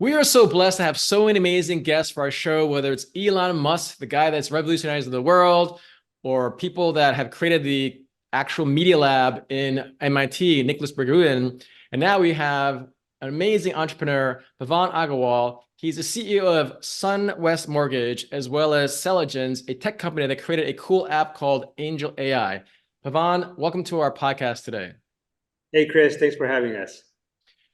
We are so blessed to have so many amazing guests for our show, whether it's Elon Musk, the guy that's revolutionizing the world, or people that have created the actual media lab in MIT, Nicholas Berggruen. And now we have an amazing entrepreneur, Pavan Agarwal. He's the CEO of SunWest Mortgage, as well as Celligence, a tech company that created a cool app called Angel AI. Pavan, welcome to our podcast today. Hey, Chris, thanks for having us.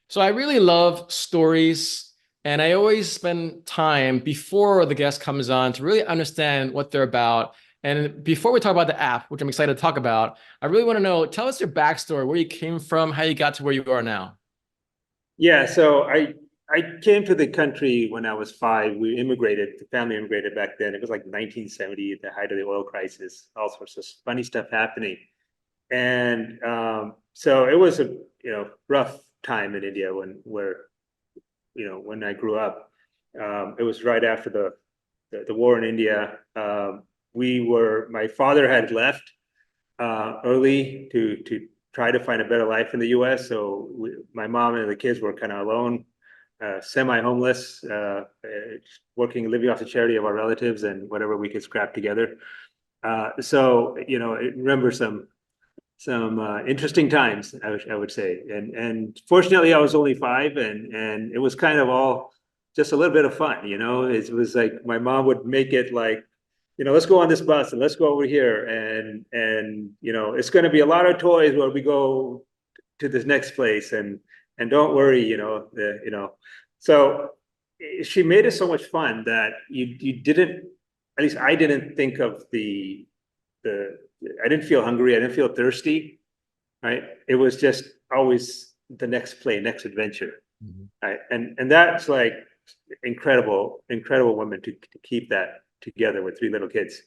So I really love stories, and I always spend time before the guest comes on to really understand what they're about. And before we talk about the app, which I'm excited to talk about, I really want to know, tell us your backstory, where you came from, how you got to where you are now. Yeah, so I came to the country when I was 5. We immigrated, the family immigrated back then. It was like 1970 at the height of the oil crisis, all sorts of funny stuff happening. And so it was a rough time in India when I grew up. It was right after the war in India. My father had left early to try to find a better life in the U.S. So my mom and the kids were kind of alone, semi-homeless, living off the charity of our relatives and whatever we could scrap together. So I remember some interesting times, I would say, and fortunately I was only 5, and it was kind of all just a little bit of fun. It was like my mom would make it like, let's go on this bus and let's go over here, and it's going to be a lot of toys where we go to this next place, and don't worry, so she made it so much fun that you didn't, at least I didn't think of the I didn't feel hungry. I didn't feel thirsty, right? It was just always the next play, next adventure, right? And that's like incredible woman to keep that together with 3 little kids.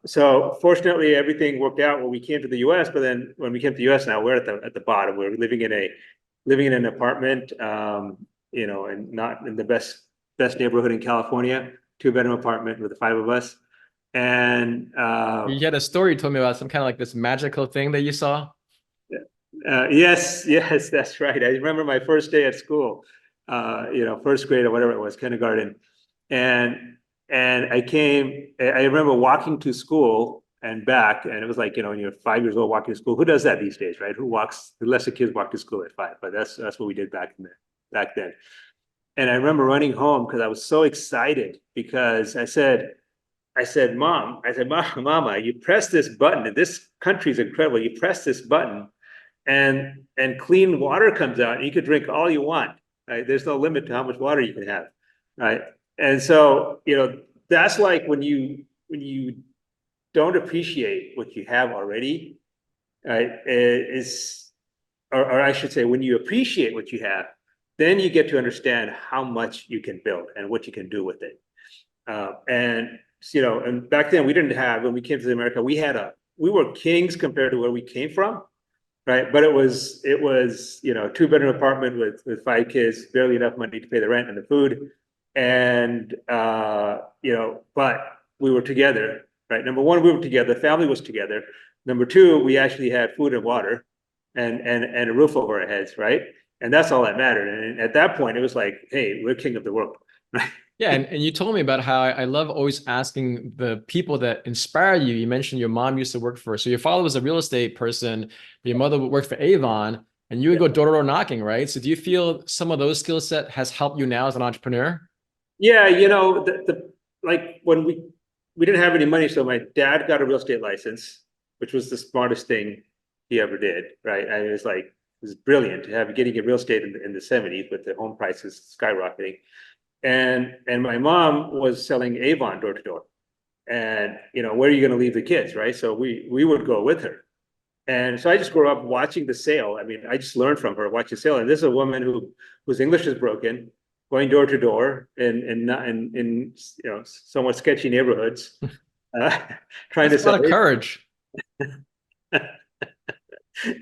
So fortunately, everything worked out when we came to the U.S. But then when we came to the U.S. now, we're at the bottom. We're living in an apartment, and not in the best neighborhood in California. 2-bedroom apartment with the 5 of us. And You had a story you told me about some kind of like this magical thing that you saw. yes, that's right. I remember my first day at school, first grade or whatever it was, kindergarten, and I remember walking to school and back, and it was like, when you're 5 years old walking to school, who does that these days, right? Who lets the kids walk to school at 5? But that's what we did back then. And I remember running home because I was so excited because Mom, Mama, you press this button, and this country is incredible. You press this button, and clean water comes out, and you can drink all you want. Right? There's no limit to how much water you can have, right? And so, that's like when you don't appreciate what you have already, right? Or I should say, when you appreciate what you have, then you get to understand how much you can build and what you can do with it. And back then when we came to America, we were kings compared to where we came from, right? But it was 2-bedroom apartment with 5 kids, barely enough money to pay the rent and the food, and but we were together, right? Number one, we were together, the family was together. Number two, we actually had food and water, and a roof over our heads, right? And that's all that mattered. And at that point, it was like, hey, we're king of the world, right? Yeah, and you told me about how I love always asking the people that inspire you. You mentioned your mom used to work for, so your father was a real estate person, your mother would work for Avon, and you would go door to door knocking, right? So do you feel some of those skill set has helped you now as an entrepreneur? Yeah, like when we didn't have any money, so my dad got a real estate license, which was the smartest thing he ever did, right? I mean, it was brilliant to have getting a real estate in the 70s with the home prices skyrocketing. And my mom was selling Avon door to door. And where are you going to leave the kids, right? So we would go with her. And so I just grew up watching the sale. I mean, I just learned from her watching the sale. And this is a woman whose English is broken, going door to door in somewhat sketchy neighborhoods, uh, trying That's to a lot sell of it. courage.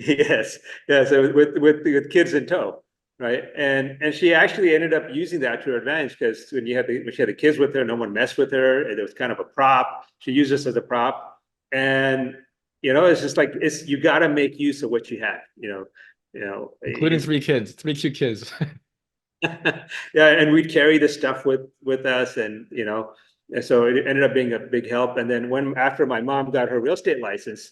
Yes, yeah. So with kids in tow, right? And she actually ended up using that to her advantage because when she had the kids with her, no one messed with her. It was kind of a prop. She used this as a prop, and it's just like you got to make use of what you have. Including It's 3 kids, 3 cute kids. Yeah, and we'd carry the stuff with us, and and so it ended up being a big help. And then after my mom got her real estate license,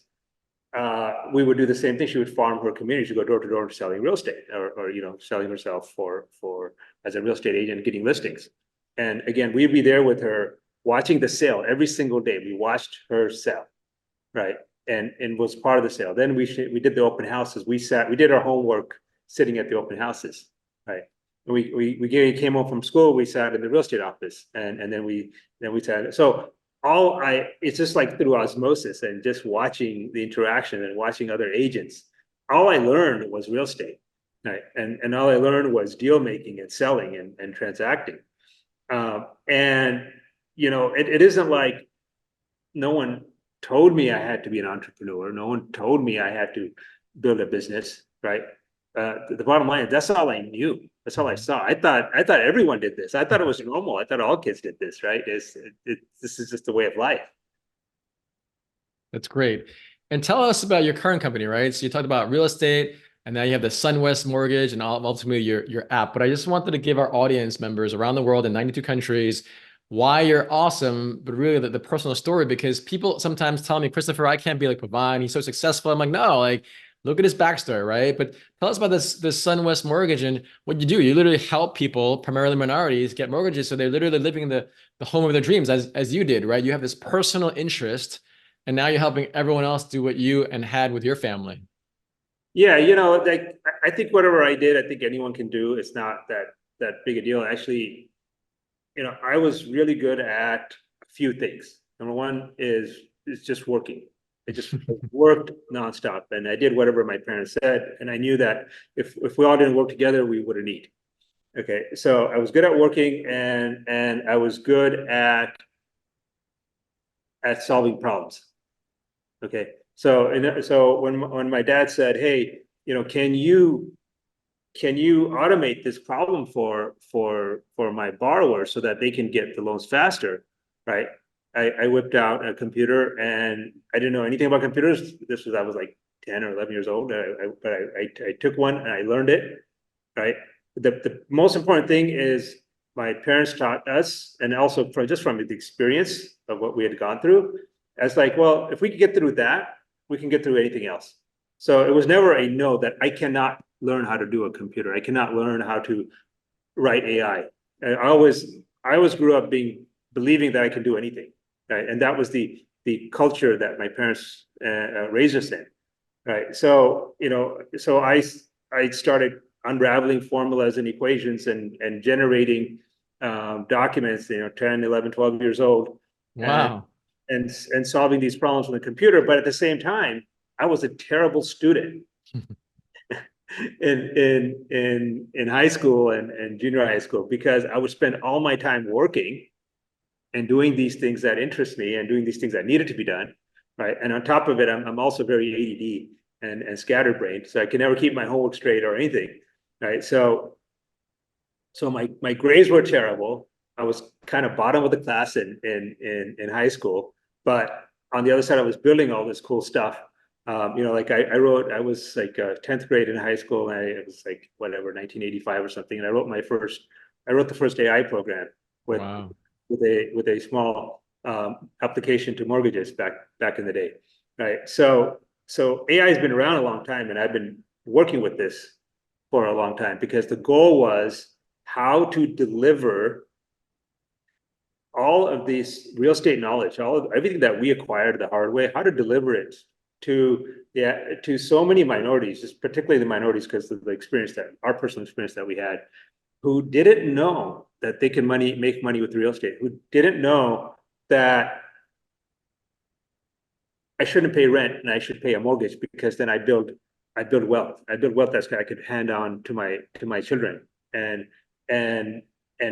we would do the same thing. She would farm her community. She'd go door to door selling real estate, or selling herself for as a real estate agent, getting listings. And again, we'd be there with her, watching the sale every single day. We watched her sell, right? And was part of the sale. Then we did the open houses. We did our homework sitting at the open houses, right? And we came home from school. We sat in the real estate office, and then we sat. So it's just like through osmosis and just watching the interaction and watching other agents. All I learned was real estate, right? And all I learned was deal making and selling and transacting. And it isn't like no one told me I had to be an entrepreneur. No one told me I had to build a business, right? The bottom line is that's all I knew. That's all I saw. I thought everyone did this. I thought it was normal. I thought all kids did this, right? This is just the way of life. That's great. And tell us about your current company, right? So you talked about real estate, and now you have the SunWest Mortgage, and ultimately your app. But I just wanted to give our audience members around the world in 92 countries why you're awesome, but really the personal story, because people sometimes tell me, Christopher, I can't be like Pavan. He's so successful. I'm like, no, like look at his backstory, right? But tell us about this SunWest Mortgage and what you do. You literally help people, primarily minorities, get mortgages, so they're literally living the home of their dreams, as you did, right? You have this personal interest, and now you're helping everyone else do what you and had with your family. Yeah, like I think whatever I did, I think anyone can do. It's not that big a deal. Actually, I was really good at a few things. Number one is just working. I just worked nonstop, and I did whatever my parents said. And I knew that if we all didn't work together, we wouldn't eat. Okay, so I was good at working, and I was good at solving problems. Okay, so when my dad said, "Hey, can you automate this problem for my borrowers so that they can get the loans faster?" Right. I whipped out a computer, and I didn't know anything about computers. I was like 10 or 11 years old. But I took one and I learned it. Right. The most important thing is my parents taught us, and also from the experience of what we had gone through. As like, well, if we could get through that, we can get through anything else. So it was never a no that I cannot learn how to do a computer. I cannot learn how to write AI. I always grew up believing that I can do anything, right? And that was the culture that my parents raised us in, right? So so I started unraveling formulas and equations and generating documents. 10, 11, 12 years old, Wow. and solving these problems on the computer. But at the same time, I was a terrible student in high school and junior high school, because I would spend all my time working and doing these things that interest me and doing these things that needed to be done, right? And on top of it, I'm also very ADD and scatterbrained, so I can never keep my homework straight or anything, right? So my grades were terrible. I was kind of bottom of the class in high school, but on the other side, I was building all this cool stuff. Like I was like 10th grade in high school, and it was like whatever 1985 or something, and I wrote the first AI program with Wow. with a small application to mortgages back in the day, right? So AI has been around a long time, and I've been working with this for a long time, because the goal was how to deliver all of these real estate knowledge, everything that we acquired the hard way, how to deliver it to so many minorities, just particularly the minorities, because of the experience that our personal experience that we had, who didn't know that they can make money with real estate, who didn't know that I shouldn't pay rent and I should pay a mortgage, because then I build wealth. I build wealth that I could hand on to my children, and and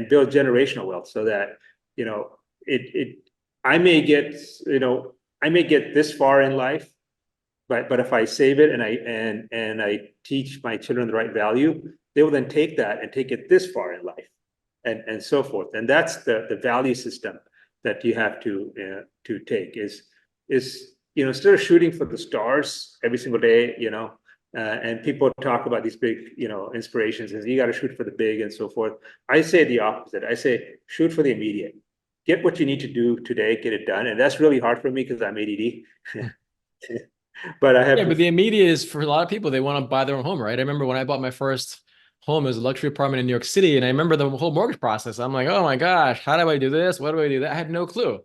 build generational wealth, so that it I may get this far in life, but if I save it and I teach my children the right value, they will then take that and take it this far in life, and so forth. And that's the value system that you have to take, is instead of shooting for the stars every single day, And people talk about these big, inspirations, and you got to shoot for the big and so forth. I say the opposite. I say shoot for the immediate. Get what you need to do today, get it done. And that's really hard for me because I'm ADD. But I have Yeah, but the immediate is for a lot of people, they want to buy their own home, right? I remember when I bought my first home, it was a luxury apartment in New York City. And I remember the whole mortgage process. I'm like, oh my gosh, how do I do this? What do I do that? I had no clue.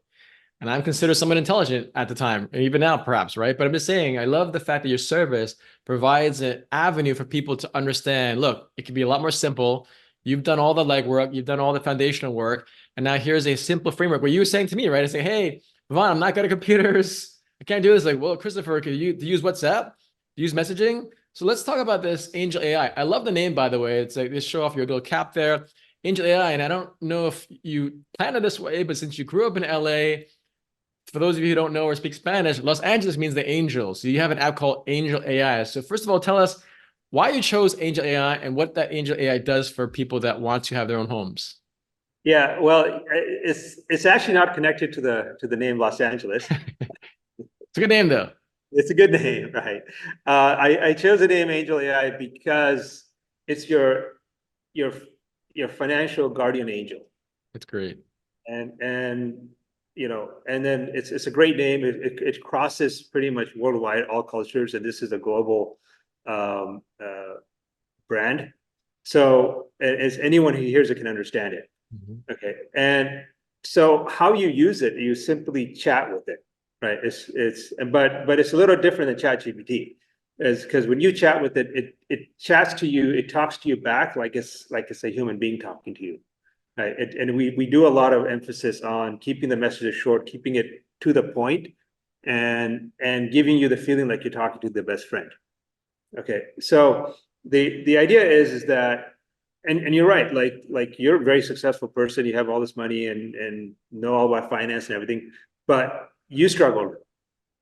And I'm considered someone intelligent at the time, and even now, perhaps, right? But I'm just saying, I love the fact that your service provides an avenue for people to understand, look, it can be a lot more simple. You've done all the legwork, you've done all the foundational work. And now here's a simple framework where you were saying to me, right? I say, hey, Pavan, I'm not good at computers. I can't do this. Like, well, Christopher, can you use WhatsApp? Use messaging? So let's talk about this Angel AI. I love the name, by the way. It's like, this show off your little cap there, Angel AI. And I don't know if you planned it this way, but since you grew up in LA, for those of you who don't know or speak Spanish, Los Angeles means the angels. So you have an app called Angel AI. So first of all, tell us why you chose Angel AI and what that Angel AI does for people that want to have their own homes. Yeah, well, it's actually not connected to the name Los Angeles. It's a good name though. It's a good name, right? I chose the name Angel AI because it's your your financial guardian angel, It's great. and and then it's a great name. It crosses pretty much worldwide, all cultures, and this is a global um, uh, brand. So as anyone who hears it can understand it. Mm-hmm. Okay, and so how you use it, you simply chat with it, right? But it's a little different than ChatGPT, is because when you chat with it, it chats to you, it talks to you back like it's a human being talking to you, right? And we do a lot of emphasis on keeping the messages short, keeping it to the point, and giving you the feeling like you're talking to the best friend. Okay, so the idea is that, and you're right, like you're a very successful person, you have all this money and know all about finance and everything, but you struggle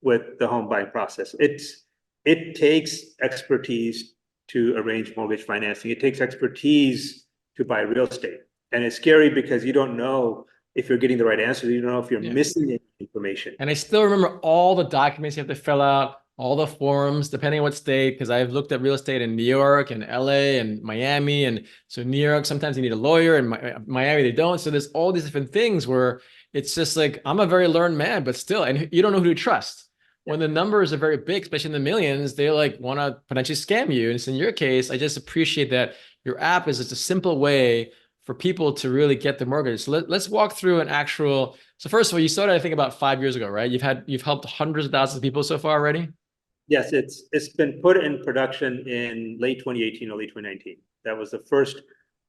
with the home buying process. It takes expertise to arrange mortgage financing. It takes expertise to buy real estate, and it's scary because you don't know if you're getting the right answers. You don't know if you're Yeah. missing any information. And I still remember all the documents you have to fill out, all the forms, depending on what state, because I've looked at real estate in New York and LA and Miami. And so New York, sometimes you need a lawyer, and Miami, they don't. So there's all these different things where it's just like, I'm a very learned man, but still, and you don't know who to trust. When the numbers are very big, especially in the millions, they like want to potentially scam you. And so in your case, I just appreciate that your app is just a simple way for people to really get the mortgage. So let's walk through an actual. So first of all, you started, I think, about 5 years ago, right? You've helped hundreds of thousands of people so far already. Yes, it's been put in production in late 2018 or late 2019. That was the first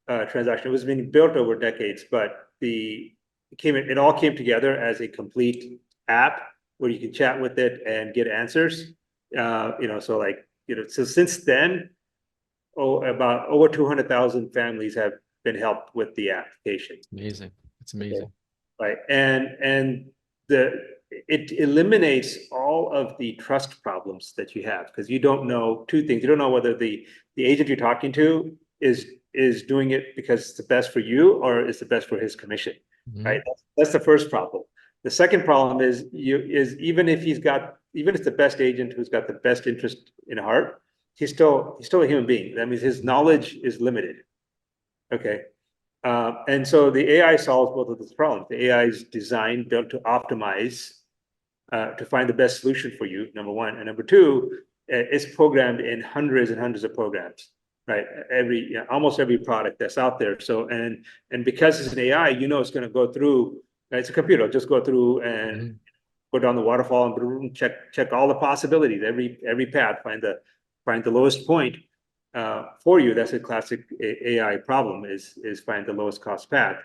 transaction. It was being built over decades, but it all came together as a complete app where you can chat with it and get answers. So since then, about over 200,000 families have been helped with the application. Amazing. It's amazing. Okay. Right, and it eliminates all of the trust problems that you have, because you don't know two things. You don't know whether the agent you're talking to is doing it because it's the best for you or it's the best for his commission. Mm-hmm. Right, that's the first problem. The second problem is even if it's the best agent who's got the best interest in heart, he's still a human being. That means his knowledge is limited. Okay. And so the AI solves both of those problems. The AI is designed, built to optimize, to find the best solution for you, number one. And number two, it's programmed in hundreds and hundreds of programs, right? Almost every product that's out there. So, and because it's an AI, it's going to go through, it's a computer, just go through and go down the waterfall and check all the possibilities, every path, find the lowest point. For you, that's a classic AI problem, is find the lowest cost path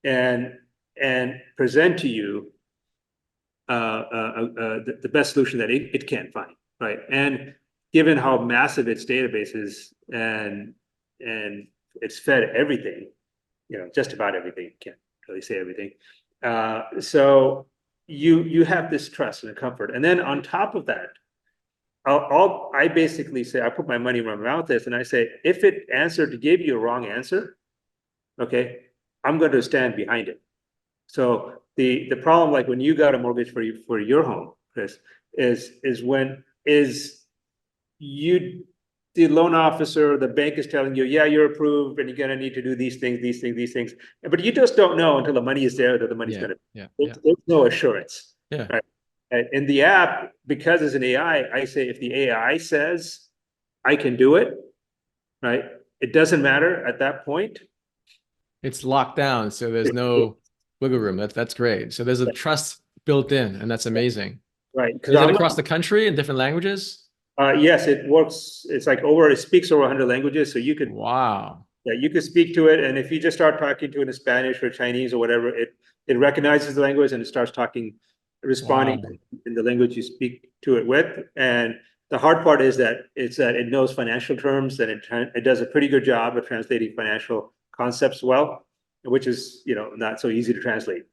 and present to you the best solution that it can find, right? And given how massive its database is and it's fed everything, just about everything, can't really say everything. So you have this trust and comfort, and then on top of that, I basically say, I put my money where my mouth is, and I say, if it gave you a wrong answer, okay, I'm going to stand behind it. So the problem, like when you got a mortgage for your home, Chris, is you the loan officer, the bank is telling you, yeah, you're approved, and you're gonna need to do these things, these things, these things. But you just don't know until the money is there that the money's gonna. There's no assurance. Yeah. Right. And in the app, because it's an AI, I say if the AI says I can do it, right? It doesn't matter at that point. It's locked down, so there's no wiggle room. That's great. So there's a trust built in, and that's amazing. Right. Is it across the country in different languages? Yes, it works. It's like it speaks over 100 languages. So you could, Wow. yeah, you could speak to it. And if you just start talking to it in Spanish or Chinese or whatever, it recognizes the language and it starts responding in the language you speak to it with. And the hard part is that it knows financial terms and it does a pretty good job of translating financial concepts well, which is, not so easy to translate.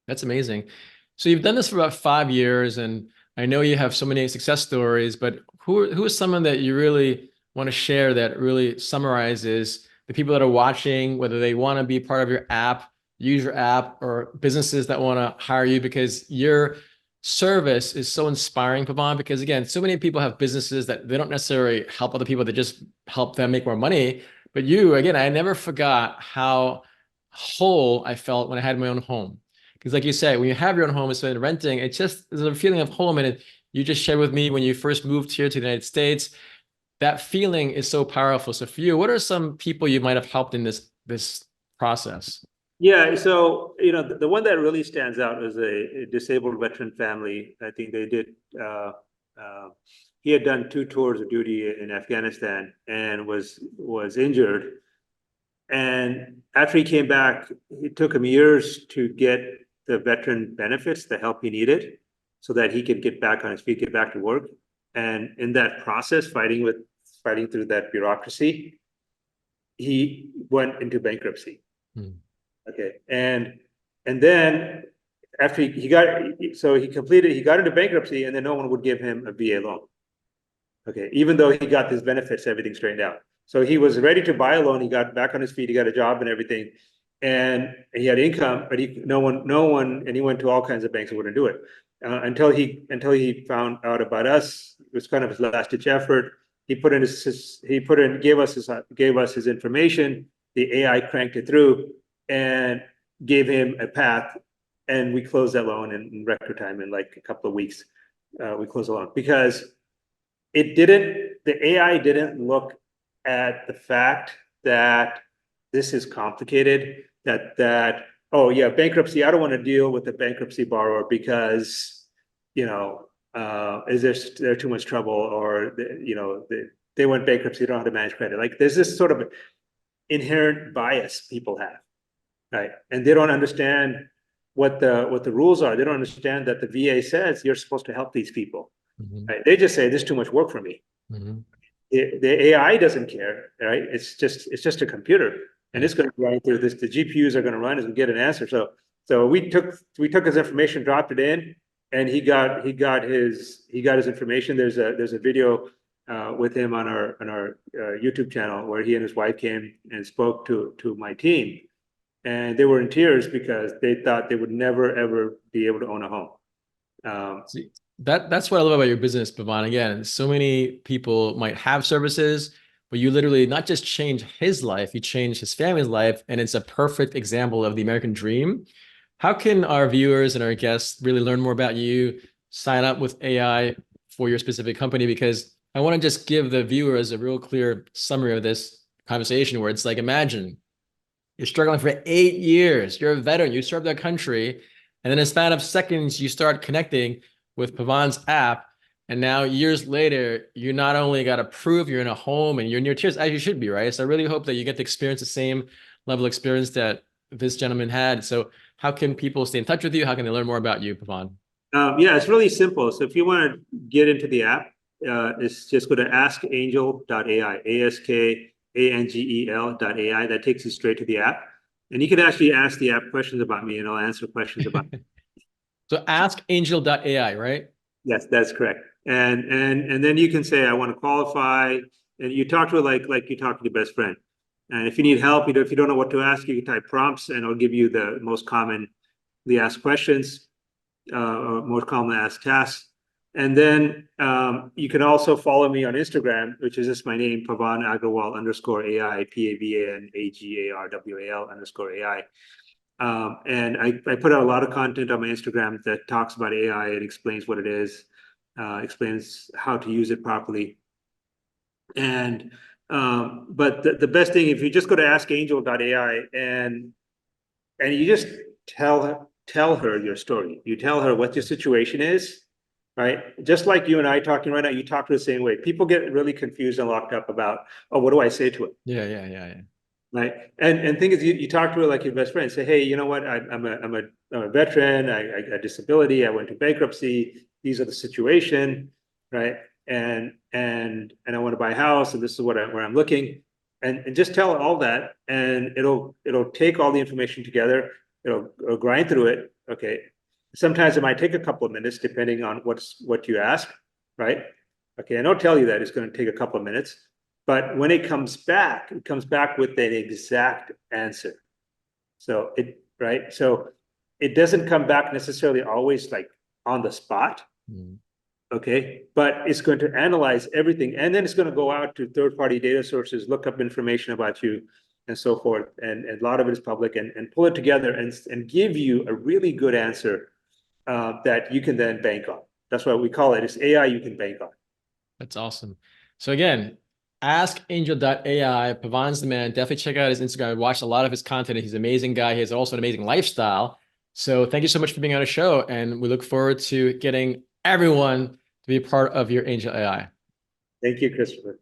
That's amazing. So you've done this for about 5 years, and I know you have so many success stories, but who is someone that you really want to share that really summarizes the people that are watching, whether they want to be part of your app, use your app, or businesses that want to hire you, because your service is so inspiring, Pavan, because again, so many people have businesses that they don't necessarily help other people, they just help them make more money. But you, again, I never forgot how whole I felt when I had my own home. Because like you said, when you have your own home instead of renting, it just there's a feeling of home. And you just shared with me when you first moved here to the United States, that feeling is so powerful. So for you, what are some people you might have helped in this process? Yeah, so the one that really stands out is a disabled veteran family. I think they did. He had done 2 tours of duty in Afghanistan and was injured. And after he came back, it took him years to get the veteran benefits, the help he needed, so that he could get back on his feet, get back to work. And in that process, fighting through that bureaucracy, he went into bankruptcy. Okay, and then after he got into bankruptcy, and then no one would give him a VA loan. Okay, even though he got his benefits, everything straightened out. So he was ready to buy a loan. He got back on his feet. He got a job and everything, and he had income, but no one, and he went to all kinds of banks and wouldn't do it until he found out about us. It was kind of his last ditch effort. He gave us his information. The AI cranked it through and gave him a path, and we closed that loan in record time. In like a couple of weeks, we closed the loan because the AI didn't look at the fact that this is complicated, oh yeah, bankruptcy, I don't want to deal with the bankruptcy borrower because, is there too much trouble, or, they went bankruptcy, they don't know how to manage credit. Like there's this sort of inherent bias people have, right? And they don't understand what the rules are. They don't understand that the VA says you're supposed to help these people. Right? They just say this is too much work for me. The AI doesn't care, right? It's just a computer, and it's going to run through this. The GPUs are going to run and get an answer. So we took his information, dropped it in, and he got his information. There's a video with him on our YouTube channel where he and his wife came and spoke to my team, and they were in tears because they thought they would never ever be able to own a home. That's what I love about your business, Pavan. Again, so many people might have services, but you literally not just change his life, you change his family's life. And it's a perfect example of the American dream. How can our viewers and our guests really learn more about you, sign up with AI for your specific company? Because I want to just give the viewers a real clear summary of this conversation, where it's like, imagine you're struggling for 8 years, you're a veteran, you served our country, and then in a span of seconds, you start connecting with Pavan's app. And now years later, you not only got to prove you're in a home and you're near tears, as you should be, right? So I really hope that you get to experience the same level of experience that this gentleman had. So how can people stay in touch with you? How can they learn more about you, Pavan? Yeah, it's really simple. So if you want to get into the app, it's just go to askangel.ai, ASKANGEL.ai. That takes you straight to the app. And you can actually ask the app questions about me, and I'll answer questions about me. So askangel.ai, right? Yes, that's correct. And then you can say, I want to qualify, and you talk to it like you talk to your best friend. And if you need help, if you don't know what to ask, you can type prompts, and it'll give you the most commonly asked questions, or most commonly asked tasks. And then you can also follow me on Instagram, which is just my name, Pavan Agarwal _AI, PAVANAGARWAL _AI. And I put out a lot of content on my Instagram that talks about AI and explains what it is, explains how to use it properly. And but the best thing, if you just go to askangel.ai and you just tell her your story, you tell her what your situation is, right? Just like you and I talking right now, you talk to the same way. People get really confused and locked up about, oh, what do I say to it? Yeah. Right. And thing is, you talk to her like your best friend. Say, hey, you know what? I'm a veteran. I got disability. I went to bankruptcy. These are the situation, right? And I want to buy a house, and this is where I'm looking, and just tell her all that, and it'll take all the information together. It'll grind through it. Okay. Sometimes it might take a couple of minutes, depending on what you ask, right? Okay, and I'll tell you that it's going to take a couple of minutes. But when it comes back with an exact answer. So it doesn't come back necessarily always like on the spot. Okay, but it's going to analyze everything, and then it's going to go out to third-party data sources, look up information about you, and so forth. And a lot of it is public, and pull it together and give you a really good answer that you can then bank on. That's why we call it. It's AI you can bank on. That's awesome. So again, askangel.ai, Pavan's the man. Definitely check out his Instagram. I watched a lot of his content. He's an amazing guy. He has also an amazing lifestyle. So thank you so much for being on the show. And we look forward to getting everyone to be a part of your Angel AI. Thank you, Christopher.